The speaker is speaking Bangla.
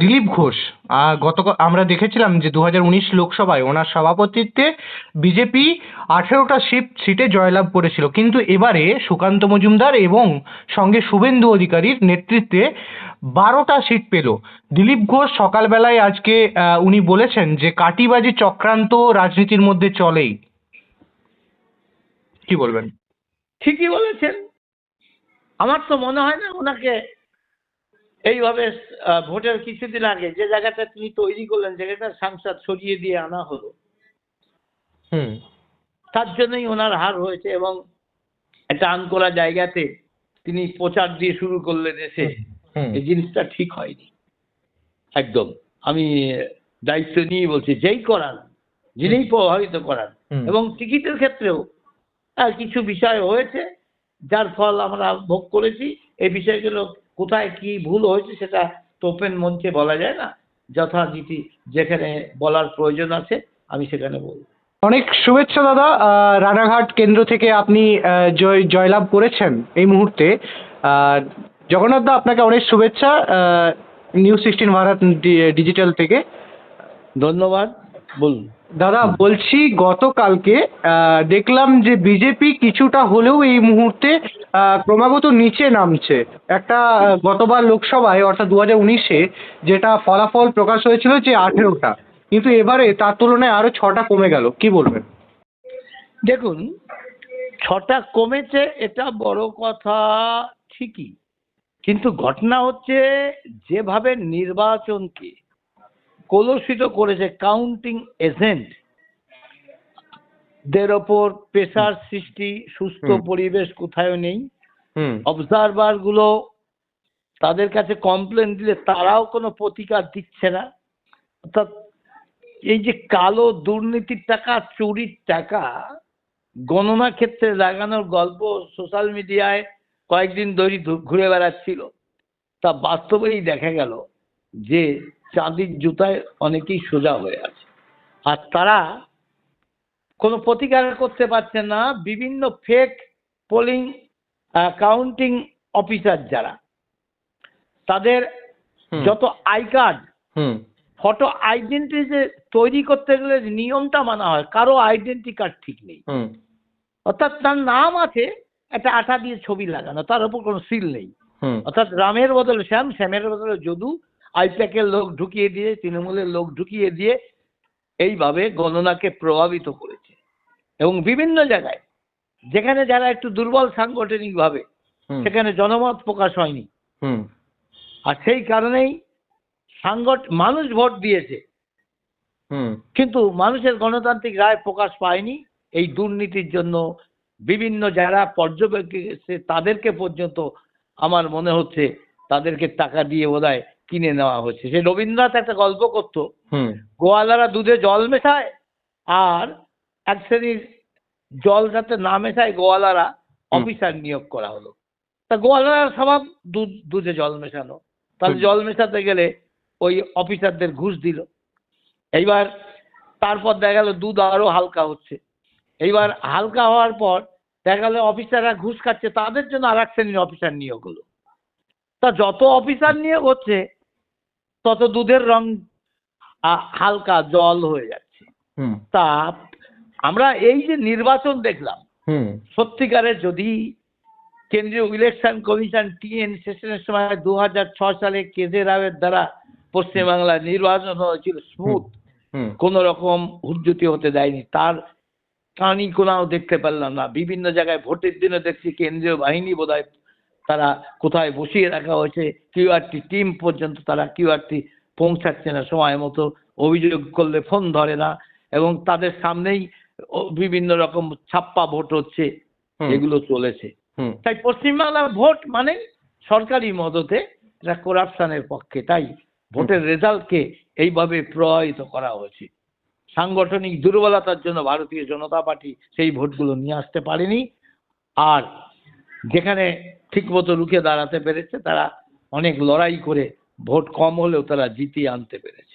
দিলীপ ঘোষ গতকাল আমরা দেখেছিলাম যে 2019 লোকসভায় ওনার সভাপতিত্বে বিজেপি 18টা সিটে জয়লাভ করেছিল, কিন্তু এবারে সুকান্ত মজুমদার এবং সঙ্গে শুভেন্দু অধিকারীর নেতৃত্বে 12টা সিট পেল। দিলীপ ঘোষ সকালবেলায় আজকে উনি বলেছেন যে কাটিবাজি চক্রান্ত রাজনীতির মধ্যে চলেই। কি বলবেন? ঠিকই বলেছেন। আমার তো মনে হয় না ওনাকে এইভাবে ভোটের কিছুদিন আগে যে জায়গাটা তিনি তৈরি করলেন, জায়গাটা সাংসদ সরিয়ে দিয়ে আনা হলো, তার জন্যই ওনার হার হয়েছে। এবং একটা আনকোলা জায়গাতে তিনি প্রচার দিয়ে শুরু করলেন এসে, এই জিনিসটা ঠিক হয়নি একদম। আমি দায়িত্ব নিয়ে বলছি, যেই করান, যিনিই প্রভাবিত করান। এবং টিকিটের ক্ষেত্রেও কিছু বিষয় হয়েছে যার ফল আমরা ভোগ করেছি। এই বিষয়গুলো কোথায় কি ভুল হয়েছে সেটা তো ওপেন মঞ্চে বলা যায় না, যথারীতি যেখানে বলার প্রয়োজন আছে আমি সেখানে বলব। অনেক শুভেচ্ছা দাদা। রানাঘাট কেন্দ্র থেকে আপনি জয়লাভ করেছেন এই মুহূর্তে। জগন্নাথ দা, আপনাকে অনেক শুভেচ্ছা নিউজ 16 ভারত ডিজিটাল থেকে। ধন্যবাদ। বলুন দাদা, বলছি গতকালকে দেখলাম যে বিজেপি কিছুটা হলেও এই মুহূর্তে ক্রমাগত নিচে নামছে। একটা গতবার লোকসভায় অর্থাৎ 2019-এ যেটা ফলাফল প্রকাশ হয়েছিল যে 18টা, কিন্তু এবারে তার তুলনায় আরো 6টা কমে গেল। কি বলবেন? দেখুন, 6টা কমেছে এটা বড় কথা ঠিকই, কিন্তু ঘটনা হচ্ছে যেভাবে নির্বাচনকে কলুষিত করেছে কাউন্টিং এজেন্ট দের ওপর প্রেসার সৃষ্টি, সুস্থ পরিবেশ কোথাও নেই। অবজারভার গুলো তাদের কাছে কমপ্লেন দিলে তারাও কোনো প্রতিকার দিচ্ছে না। অর্থাৎ এই যে কালো দুর্নীতির টাকা, চুরির টাকা গণনা ক্ষেত্রে লাগানোর গল্প সোশ্যাল মিডিয়ায় কয়েকদিন ধরে ঘুরে বেড়াচ্ছিল, তা বাস্তবেই দেখা গেল যে চাঁদির জুতায় অনেকেই সোজা হয়ে আছে। আর তারা কোনো প্রতিকার করতে পারছে না। বিভিন্ন ফেক পোলিং কাউন্টিং অফিসার যারা, তাদের যত আই কার্ড, ফটো আইডেন্টিটি তৈরি করতে গেলে নিয়মটা মানা হয়, কারো আইডেন্টি কার্ড ঠিক নেই। অর্থাৎ তার নাম আছে, একটা আঠা দিয়ে ছবি লাগানো, তার উপর কোনো সিল নেই। অর্থাৎ রামের বদলে শ্যাম, শ্যামের বদলে যদু, আইপ্যাকের লোক ঢুকিয়ে দিয়ে, তৃণমূলের লোক ঢুকিয়ে দিয়ে এইভাবে গণনাকে প্রভাবিত করেছে। এবং বিভিন্ন জায়গায় যেখানে যারা একটু দুর্বল সাংগঠনিক ভাবে, সেখানে জনমত প্রকাশ হয়নি। আর সেই কারণেই মানুষ ভোট দিয়েছে, কিন্তু মানুষের গণতান্ত্রিক রায় প্রকাশ পায়নি। এই দুর্নীতির জন্য বিভিন্ন যারা পর্যবেক্ষক তাদেরকে পর্যন্ত আমার মনে হচ্ছে তাদেরকে টাকা দিয়ে বোধহয় কিনে নেওয়া হচ্ছে। সে রবীন্দ্রনাথ একটা গল্প করত, গোয়ালারা দুধে জল মেশায় আর এক শ্রেণীর জল যাতে না মেশায় গোয়ালারা অফিসার নিয়োগ করা হলো। তা গোয়ালার স্বভাব দুধে জল মেশানো, তাহলে জল মেশাতে গেলে ওই অফিসারদের ঘুষ দিল। এইবার তারপর দেখা গেল দুধ আরো হালকা হচ্ছে। এইবার হালকা হওয়ার পর দেখা গেল অফিসাররা ঘুষ খাচ্ছে, তাদের জন্য আর এক শ্রেণীর অফিসার নিয়োগ হলো। তা যত অফিসার নিয়োগ হচ্ছে তত দুধের রং হালকা জল হয়ে যাচ্ছে। তা আমরা এই যে নির্বাচন দেখলাম, সত্যিকারের যদি কেন্দ্রীয় ইলেকশন কমিশন টিএন সেশনের সময় 2006 সালে কেজে রাওয়ের দ্বারা পশ্চিমবাংলায় নির্বাচন হয়েছিল স্মুথ, কোন রকম হুজ্জুতি হতে দেয়নি, তার কানি কোনাও দেখতে পেলাম না। বিভিন্ন জায়গায় ভোটের দিনে দেখছি কেন্দ্রীয় বাহিনী বোধহয় তারা কোথায় বসিয়ে রাখা হয়েছে, কিউআরটি টিম পর্যন্ত তারা কিউআরটি পৌঁছাচ্ছে না সময় মতো, অভিযোগ করলে ফোন ধরে না, এবং তাদের সামনেই বিভিন্ন রকম ছাপ্পা ভোট হচ্ছে, এগুলো চলেছে। তাই পশ্চিমবাংলার ভোট মানে সরকারি মদতে এটা করাপশনের পক্ষে। তাই ভোটের রেজাল্টকে এইভাবে প্রভাবিত করা হয়েছে। সাংগঠনিক দুর্বলতার জন্য ভারতীয় জনতা পার্টি সেই ভোটগুলো নিয়ে আসতে পারেনি। আর যেখানে ঠিকমতো রুখে দাঁড়াতে পেরেছে, তারা অনেক লড়াই করে ভোট কম হলেও তারা জিতিয়ে আনতে পেরেছে।